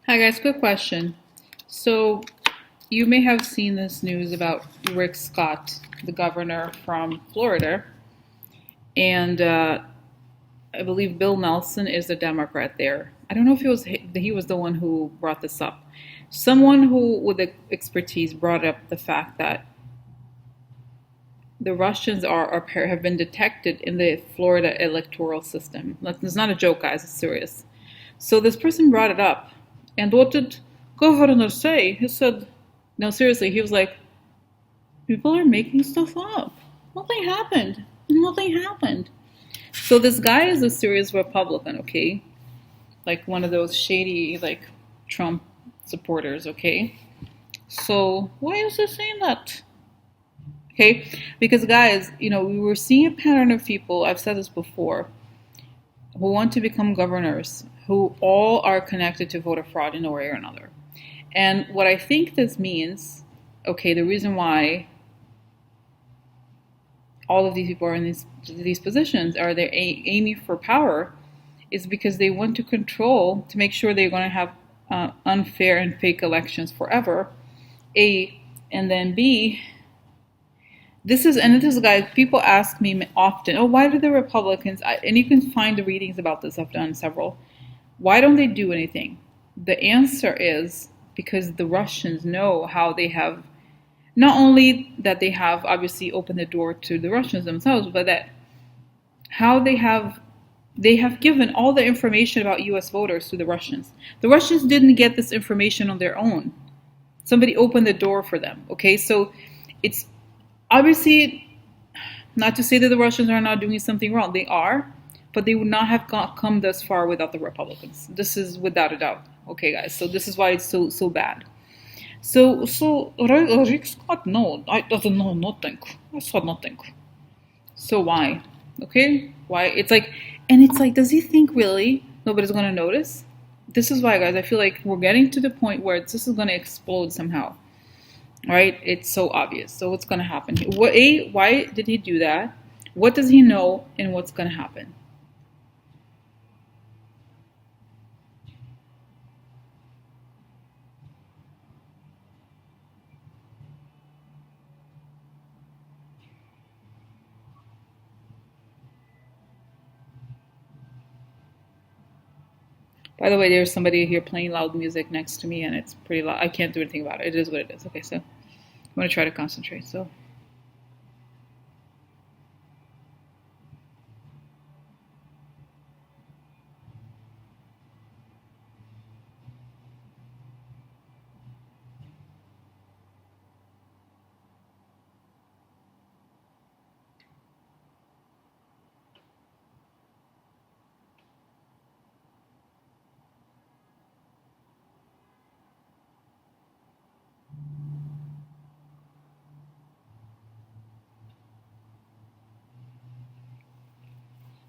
Hi guys, quick question. So you may have seen this news about Rick Scott, the governor from Florida, and I believe Bill Nelson is a Democrat there. I don't know if he was the one who brought this up. Someone who with expertise brought up the fact that the Russians have been detected in the Florida electoral system. It's not a joke, guys. It's serious. So this person brought it up, and what did governor say? He said, "No, seriously." He was like, "People are making stuff up. Nothing happened. Nothing happened." So this guy is a serious Republican, okay? Like one of those shady, like Trump supporters, okay? So why is he saying that? Okay, because guys, we were seeing a pattern of people, I've said this before, who want to become governors, who all are connected to voter fraud in a way or another. And what I think this means, okay, the reason why all of these people are in these positions, are they're aiming for power, is because they want to control, to make sure they're going to have unfair and fake elections forever, A, and then B, this is, guys, people ask me often, oh, why do the Republicans, and you can find the readings about this, I've done several, why don't they do anything? The answer is because the Russians know how they have, not only that they have obviously opened the door to the Russians themselves, but that how they have given all the information about US voters to the Russians. The Russians didn't get this information on their own. Somebody opened the door for them. Okay, so it's obviously not to say that the Russians are not doing something wrong. They are, but they would not have come this far without the Republicans. This is without a doubt. Okay, guys. So this is why it's so bad. So Rick Scott, no, I doesn't know nothing. I saw nothing. So why? Okay, why? And it's like, does he think really nobody's gonna notice? This is why, guys. I feel like we're getting to the point where this is gonna explode somehow. Right? It's so obvious. So what's gonna happen? Why did he do that? What does he know, and what's gonna happen? By the way, there's somebody here playing loud music next to me, and it's pretty loud. I can't do anything about it. It is what it is. Okay, so I'm gonna try to concentrate. So.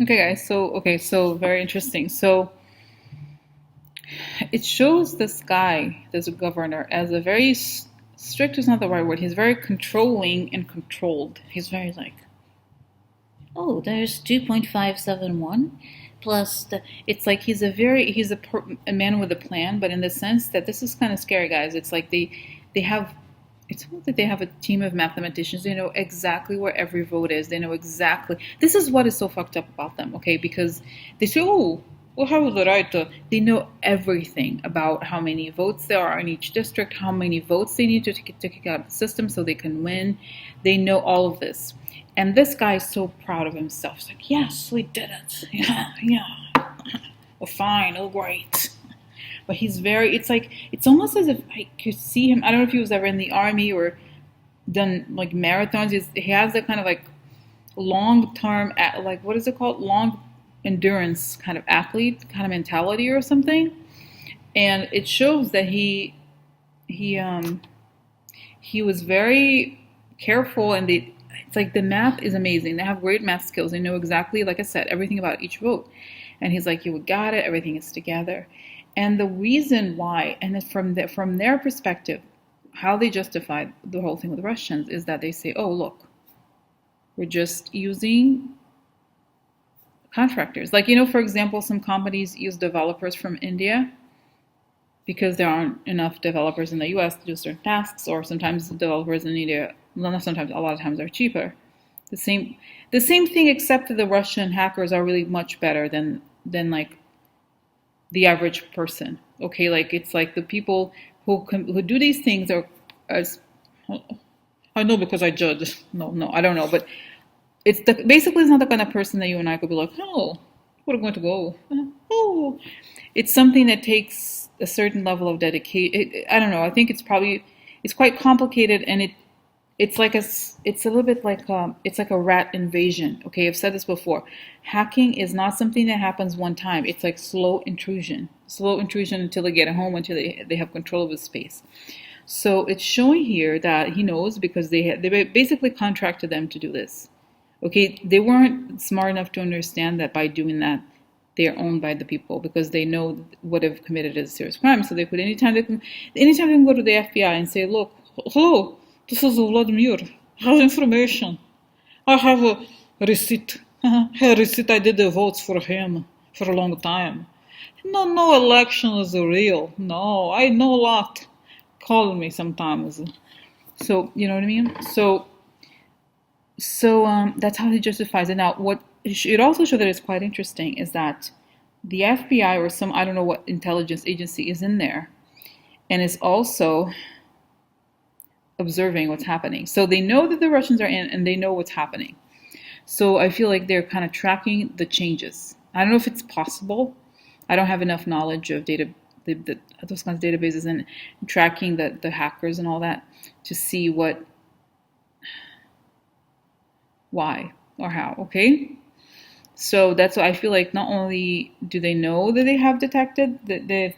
Okay, guys. So very interesting. So it shows this guy, this governor, as a very strict is not the right word. He's very controlling and controlled. He's very like, oh, there's 2.571 plus the. It's like he's a man with a plan, but in the sense that this is kind of scary, guys. It's like they have. It's almost like they have a team of mathematicians. They know exactly where every vote is. They know exactly. This is what is so fucked up about them, okay? Because they say, oh, well, how is the right to? They know everything about how many votes there are in each district, how many votes they need to kick out of the system so they can win. They know all of this. And this guy is so proud of himself. He's like, yes, we did it. Yeah, yeah. We're fine. Oh, great. But he's very, it's almost as if I could see him. I don't know if he was ever in the army or done like marathons. He has that kind of like long term, like, what is it called? Long endurance kind of athlete kind of mentality or something. And it shows that he, he was very careful, and it's like the math is amazing. They have great math skills. They know exactly, like I said, everything about each vote. And he's like, you got it. Everything is together. And the reason why, and from their perspective, how they justify the whole thing with the Russians is that they say, oh, look, we're just using contractors. Like, for example, some companies use developers from India. because there aren't enough developers in the US to do certain tasks, or sometimes the developers in India, well, not sometimes, a lot of times are cheaper. The same, the same thing, except that the Russian hackers are really much better than like the average person. Okay, like it's like the people who do these things are as I know because I judge. No, no, I don't know, but basically it's not the kind of person that you and I could be like, oh, we're going to go. Oh, it's something that takes a certain level of dedication. I don't know. I think it's quite complicated, and it's a little bit like it's like a rat invasion. Okay, I've said this before. Hacking is not something that happens one time. It's like slow intrusion until they get home, until they have control of the space. So it's showing here that he knows because they basically contracted them to do this. Okay, they weren't smart enough to understand that by doing that, they're owned by the people because they know what they've committed as a serious crime. So they could anytime they can go to the FBI and say, look, hello, this is Vladimir. I have information. I have a receipt. A receipt. I did the votes for him for a long time. No, no election is real. No, I know a lot. Call me sometimes. So you know what I mean. So that's how he justifies it. Now, what it also shows that it's quite interesting is that the FBI or some I don't know what intelligence agency is in there, and is also observing what's happening. So they know that the Russians are in, and they know what's happening. So I feel like they're kind of tracking the changes. I don't know if it's possible. I don't have enough knowledge of those kinds of databases and tracking the hackers and all that to see why or how. Okay, so that's why I feel like not only do they know that they have detected I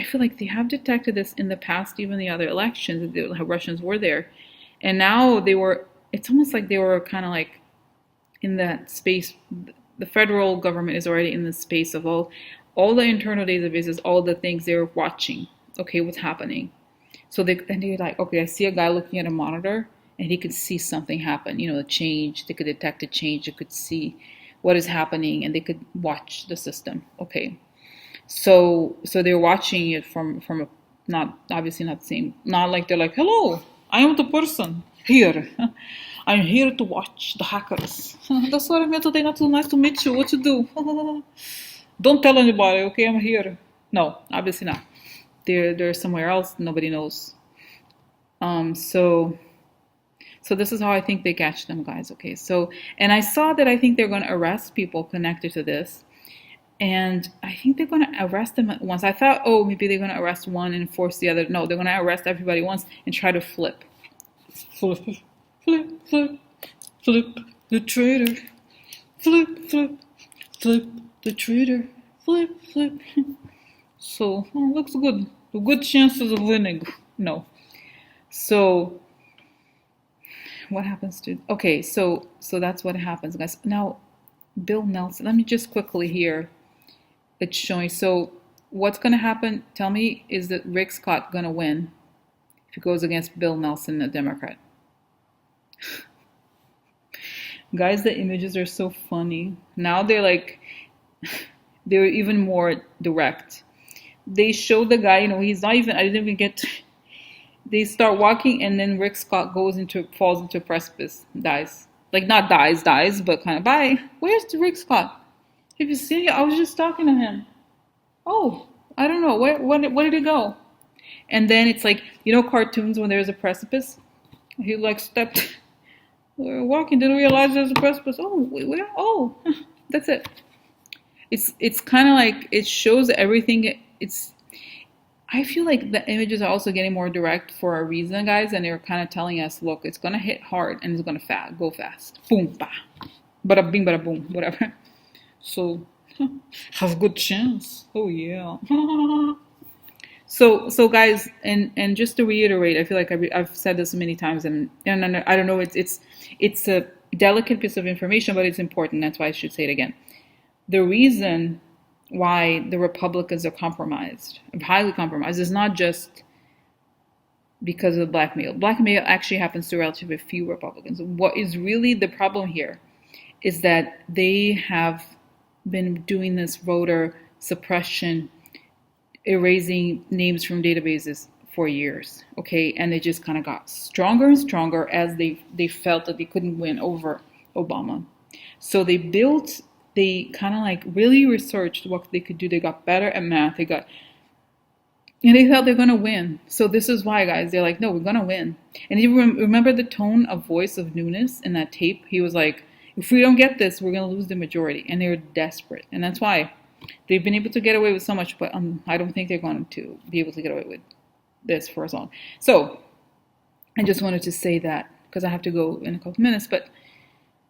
feel like they have detected this in the past, even the other elections. The Russians were there, and now it's almost like they were kind of like in that space. The federal government is already in the space of all the internal databases, all the things they're watching. Okay, what's happening? So they're like, okay, I see a guy looking at a monitor, and he could see something happen. You know, a change. They could detect a change. They could see what is happening, and they could watch the system. Okay, so they're watching it from a not obviously not the same. Not like they're like, hello, I am the person here. I'm here to watch the hackers. That's what I meant today. Not too nice to meet you. What you do? Don't tell anybody, okay? I'm here. No, obviously not. They're somewhere else. Nobody knows. So this is how I think they catch them, guys. Okay. So and I saw that I think they're going to arrest people connected to this, and I think they're going to arrest them at once. I thought, oh, maybe they're going to arrest one and force the other. No, they're going to arrest everybody once and try to flip the traitor. Flip the traitor. Flip. So looks good. Good chances of winning. No. So what happens to? Okay, so that's what happens, guys. Now, Bill Nelson. Let me just quickly here. It's showing. So what's going to happen? Tell me, is that Rick Scott going to win if he goes against Bill Nelson, a Democrat? Guys, the images are so funny. Now they're even more direct. They show the guy, he's not even, I didn't even get to, they start walking and then Rick Scott falls into a precipice, dies. Like not dies, but kind of bye. Where's the Rick Scott? Have you seen it? I was just talking to him. Oh, I don't know. Where did he go? And then it's like, cartoons when there's a precipice? He stepped, we're walking, didn't realize there's a precipice. Oh, that's it. It's kind of like, it shows everything. I feel like the images are also getting more direct for a reason, guys, and they're kind of telling us, look, it's going to hit hard and it's going to go fast. Boom, bah. Bada bing, bada boom, whatever. So, have good chance. Oh, yeah. So guys, and just to reiterate, I feel like I've said this many times, and I don't know, it's a delicate piece of information, but it's important. That's why I should say it again. The reason why the Republicans are highly compromised, is not just because of blackmail. Blackmail actually happens to relatively few Republicans. What is really the problem here is that they have been doing this voter suppression erasing names from databases for years. Okay, and it just kind of got stronger and stronger as they felt that they couldn't win over Obama. So they kind of like really researched what they could do. They got better at math. And they thought they're going to win. So this is why, guys, they're like, no, we're going to win. And you remember the tone of voice of Nunes in that tape? He was like, if we don't get this, we're going to lose the majority. And they were desperate. And that's why they've been able to get away with so much, but I don't think they're going to be able to get away with this for as long. So I just wanted to say that because I have to go in a couple minutes, but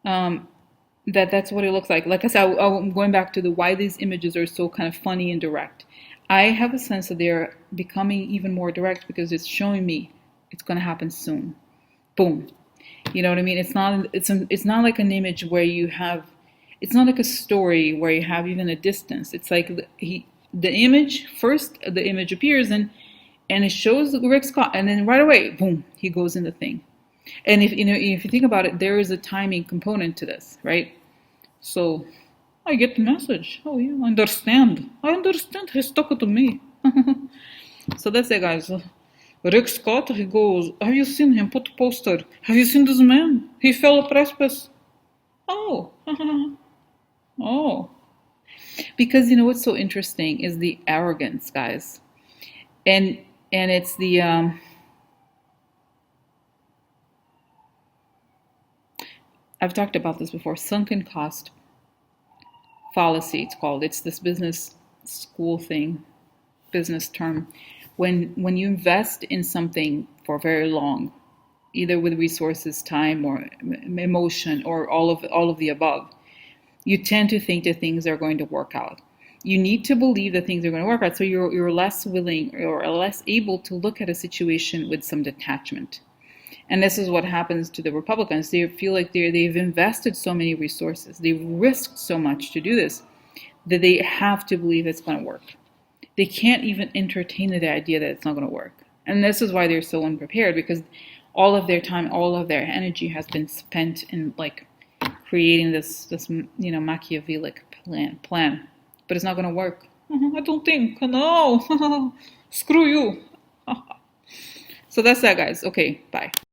that's what it looks like. Like I said, I'm going back to why these images are so kind of funny and direct. I have a sense that they're becoming even more direct because it's showing me it's going to happen soon. Boom. You know what I mean? It's not like an image where you have, it's not like a story where you have even a distance. It's like the image appears and it shows Rick Scott, and then right away, boom, he goes in the thing. And if you think about it, there is a timing component to this, right? So I get the message. Oh yeah, I understand. He's talking to me. So that's it, guys. Rick Scott, he goes, have you seen him? Put a poster. Have you seen this man? He fell a precipice. Oh. Oh. Because you know what's so interesting is the arrogance, guys. And it's the I've talked about this before, sunken cost fallacy, it's called. It's this business school thing, business term. When you invest in something for very long, either with resources, time, or emotion, or all of the above, you tend to think that things are going to work out. You need to believe that things are going to work out, so you're less willing or less able to look at a situation with some detachment. And this is what happens to the Republicans. They feel like they've invested so many resources, they've risked so much to do this, that they have to believe it's going to work. They can't even entertain the idea that it's not going to work. And this is why they're so unprepared, because all of their time, all of their energy has been spent in like creating this Machiavellic plan. But it's not going to work. I don't think. No. Screw you. So that's that, guys. Okay, bye.